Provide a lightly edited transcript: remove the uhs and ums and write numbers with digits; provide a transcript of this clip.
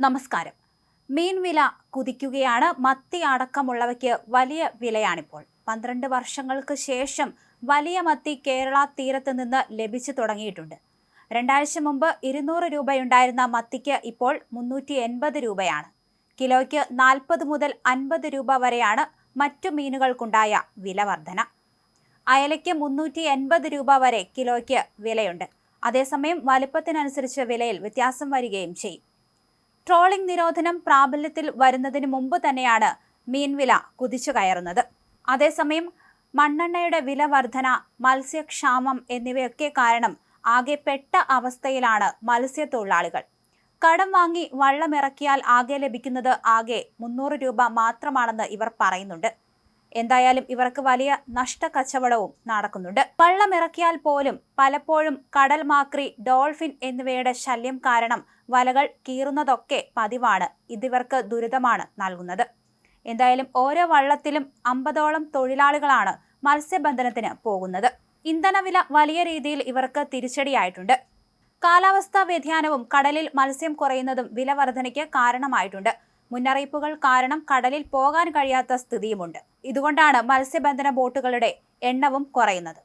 നമസ്കാരം. മീൻ വില കുതിക്കുകയാണ്. മത്തി അടക്കമുള്ളവയ്ക്ക് വലിയ വിലയാണിപ്പോൾ. 12 വർഷങ്ങൾക്ക് ശേഷം വലിയ മത്തി കേരള തീരത്ത് നിന്ന് ലഭിച്ചു തുടങ്ങിയിട്ടുണ്ട്. രണ്ടാഴ്ച മുമ്പ് 200 രൂപയുണ്ടായിരുന്ന മത്തിക്ക് ഇപ്പോൾ 380 രൂപയാണ്. കിലോയ്ക്ക് 40 മുതൽ 50 രൂപ വരെയാണ് മറ്റു മീനുകൾക്കുണ്ടായ വില വർധന. അയലയ്ക്ക് 380 രൂപ വരെ കിലോയ്ക്ക് വിലയുണ്ട്. അതേസമയം വലിപ്പത്തിനനുസരിച്ച് വിലയിൽ വ്യത്യാസം വരികയും ചെയ്യും. ട്രോളിംഗ് നിരോധനം പ്രാബല്യത്തിൽ വരുന്നതിന് മുമ്പ് തന്നെയാണ് മീൻവില കുതിച്ചു കയറുന്നത്. അതേസമയം മണ്ണെണ്ണയുടെ വില വർധന, മത്സ്യക്ഷാമം എന്നിവയൊക്കെ കാരണം ആകെ പെട്ട അവസ്ഥയിലാണ് മത്സ്യത്തൊഴിലാളികൾ. കടം വാങ്ങി വള്ളമിറക്കിയാൽ ആകെ ലഭിക്കുന്നത് ആകെ 300 രൂപ മാത്രമാണെന്ന് ഇവർ പറയുന്നുണ്ട്. എന്തായാലും ഇവർക്ക് വലിയ നഷ്ടക്കച്ചവടവും നടക്കുന്നുണ്ട്. വള്ളമിറക്കിയാൽ പോലും പലപ്പോഴും കടൽ മാക്രി, ഡോൾഫിൻ എന്നിവയുടെ ശല്യം കാരണം വലകൾ കീറുന്നതൊക്കെ പതിവാണ്. ഇതിവർക്ക് ദുരിതമാണ് നൽകുന്നത്. എന്തായാലും ഓരോ വള്ളത്തിലും 50ഓളം തൊഴിലാളികളാണ് മത്സ്യബന്ധനത്തിന് പോകുന്നത്. ഇന്ധനവില വലിയ രീതിയിൽ ഇവർക്ക് തിരിച്ചടിയായിട്ടുണ്ട്. കാലാവസ്ഥാ വ്യതിയാനവും കടലിൽ മത്സ്യം കുറയുന്നതും വില വർധനയ്ക്ക് കാരണമായിട്ടുണ്ട്. മുന്നറിയിപ്പുകൾ കാരണം കടലിൽ പോകാൻ കഴിയാത്ത സ്ഥിതിയുമുണ്ട്. ഇതുകൊണ്ടാണ് മത്സ്യബന്ധന ബോട്ടുകളുടെ എണ്ണവും കുറയുന്നത്.